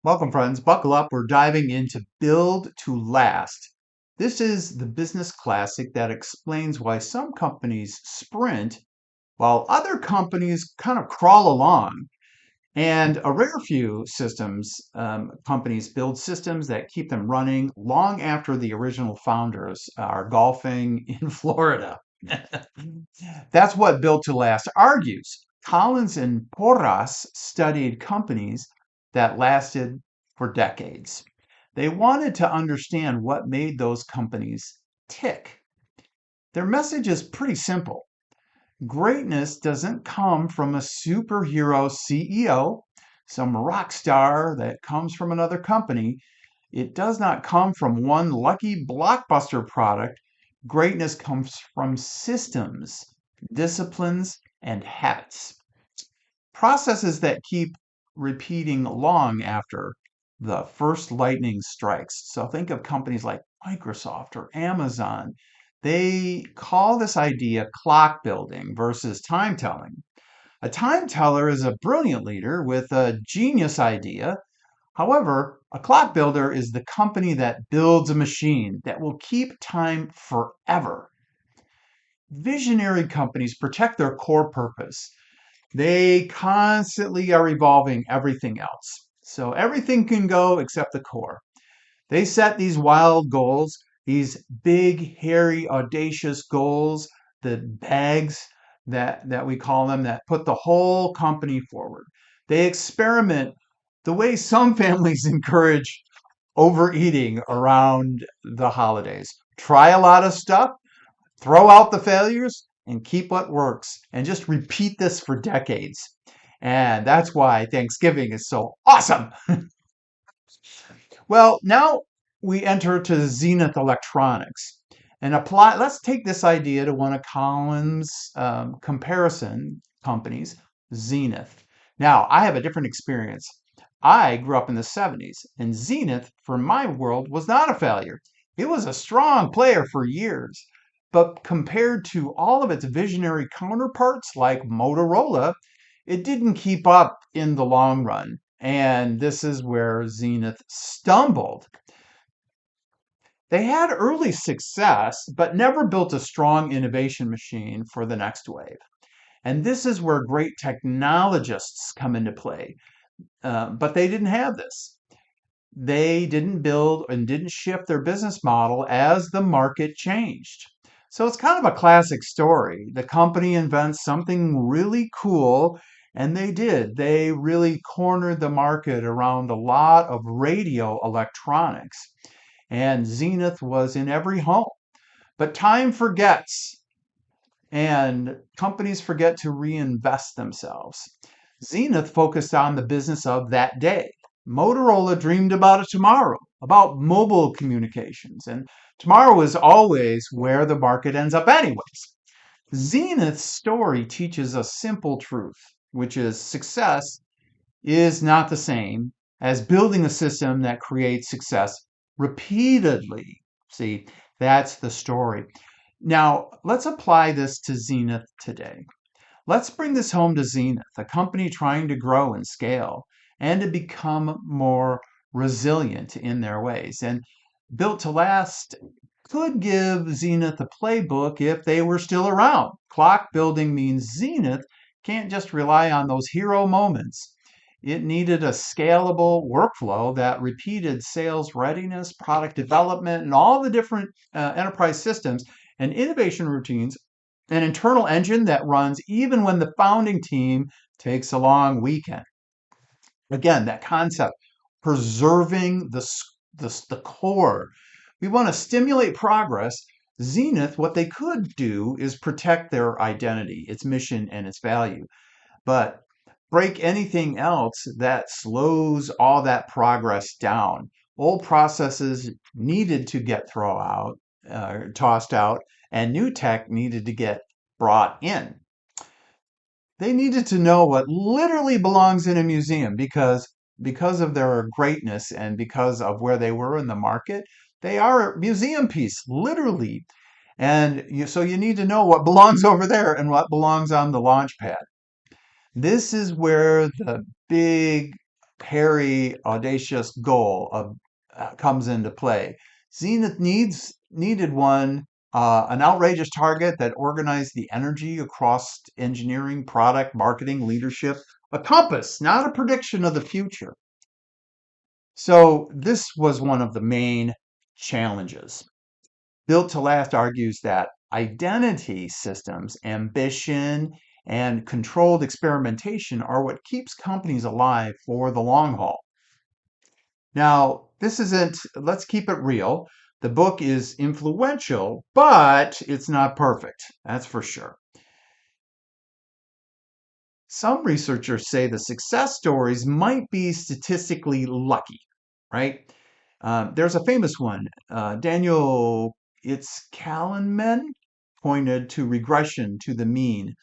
Welcome, friends. Buckle up. We're diving into Build to Last. This is the business classic that explains why some companies sprint while other companies kind of crawl along. And a rare few companies build systems that keep them running long after the original founders are golfing in Florida. That's what Build to Last argues. Collins and Porras studied companies that lasted for decades. They wanted to understand what made those companies tick. Their message is pretty simple. Greatness doesn't come from a superhero CEO, some rock star that comes from another company. It does not come from one lucky blockbuster product. Greatness comes from systems, disciplines, and habits. Processes that keep repeating long after the first lightning strikes. So think of companies like Microsoft or Amazon. They call this idea clock building versus time telling. A time teller is a brilliant leader with a genius idea. However, a clock builder is the company that builds a machine that will keep time forever. Visionary companies protect their core purpose. They constantly are evolving everything else. So everything can go except the core. They set these wild goals, these big, hairy, audacious goals, the BHAGs that we call them, that put the whole company forward. They experiment the way some families encourage overeating around the holidays. Try a lot of stuff, throw out the failures, and keep what works, and just repeat this for decades. And that's why Thanksgiving is so awesome. Well, now we enter to Zenith Electronics and apply. Let's take this idea to one of Collins' comparison companies, Zenith. Now, I have a different experience. I grew up in the 70s, and Zenith, for my world, was not a failure. It was a strong player for years. But compared to all of its visionary counterparts like Motorola, it didn't keep up in the long run. And this is where Zenith stumbled. They had early success, but never built a strong innovation machine for the next wave. And this is where great technologists come into play. But they didn't have this. They didn't build and didn't shift their business model as the market changed. So it's kind of a classic story. The company invents something really cool, and they did. They really cornered the market around a lot of radio electronics. And Zenith was in every home. But time forgets, and companies forget to reinvest themselves. Zenith focused on the business of that day. Motorola dreamed about a tomorrow, about mobile communications, and tomorrow is always where the market ends up anyways. Zenith's story teaches a simple truth, which is success is not the same as building a system that creates success repeatedly. See, that's the story. Now, let's apply this to Zenith today. Let's bring this home to Zenith, a company trying to grow and scale and to become more resilient in their ways. And Built to Last could give Zenith a playbook if they were still around. Clock building means Zenith can't just rely on those hero moments. It needed a scalable workflow that repeated sales readiness, product development, and all the different enterprise systems and innovation routines, an internal engine that runs even when the founding team takes a long weekend. Again, that concept, preserving the core. We want to stimulate progress. Zenith, what they could do is protect their identity, its mission, and its value. But break anything else that slows all that progress down. Old processes needed to get tossed out, and new tech needed to get brought in. They needed to know what literally belongs in a museum because of their greatness and because of where they were in the market. They are a museum piece, literally. So you need to know what belongs over there and what belongs on the launch pad. This is where the big hairy, audacious goal comes into play. Zenith needed an outrageous target that organized the energy across engineering, product, marketing, leadership, a compass, not a prediction of the future. So this was one of the main challenges. Built to Last argues that identity systems, ambition, and controlled experimentation are what keeps companies alive for the long haul. Now, let's keep it real. The book is influential, but it's not perfect. That's for sure. Some researchers say the success stories might be statistically lucky, right? There's a famous one. Daniel Itzkalman pointed to regression to the mean.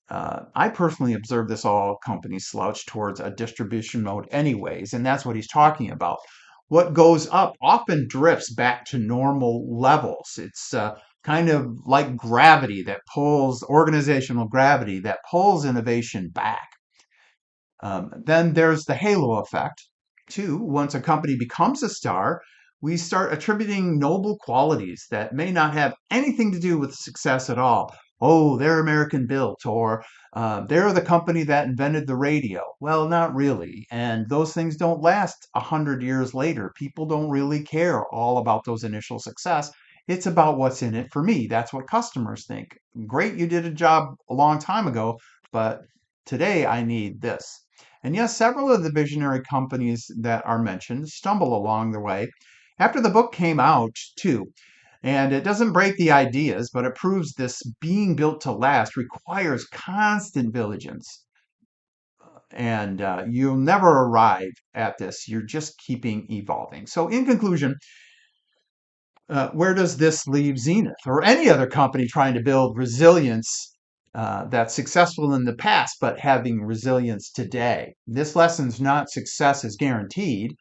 I personally observe this all companies slouch towards a distribution mode anyways, and that's what he's talking about. What goes up often drifts back to normal levels. It's kind of like organizational gravity that pulls innovation back. Then there's the halo effect, too. Once a company becomes a star, we start attributing noble qualities that may not have anything to do with success at all. Oh, they're American built, or they're the company that invented the radio. Well, not really. And those things don't last 100 years later. People don't really care all about those initial success. It's about what's in it for me. That's what customers think. Great, you did a job a long time ago, but today I need this. And yes, several of the visionary companies that are mentioned stumble along the way. After the book came out, too, and it doesn't break the ideas, but it proves this being built to last requires constant diligence. And you'll never arrive at this. You're just keeping evolving. So, in conclusion, where does this leave Zenith or any other company trying to build resilience that's successful in the past, but having resilience today? This lesson's not success is guaranteed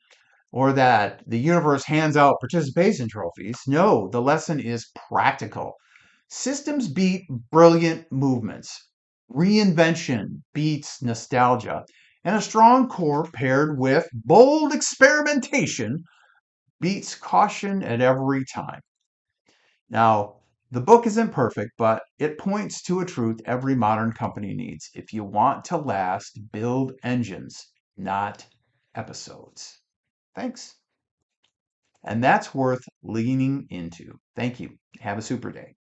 or that the universe hands out participation trophies. No, the lesson is practical. Systems beat brilliant movements. Reinvention beats nostalgia. And a strong core paired with bold experimentation beats caution at every time. Now, the book isn't perfect, but it points to a truth every modern company needs. If you want to last, build engines, not episodes. Thanks. And that's worth leaning into. Thank you. Have a super day.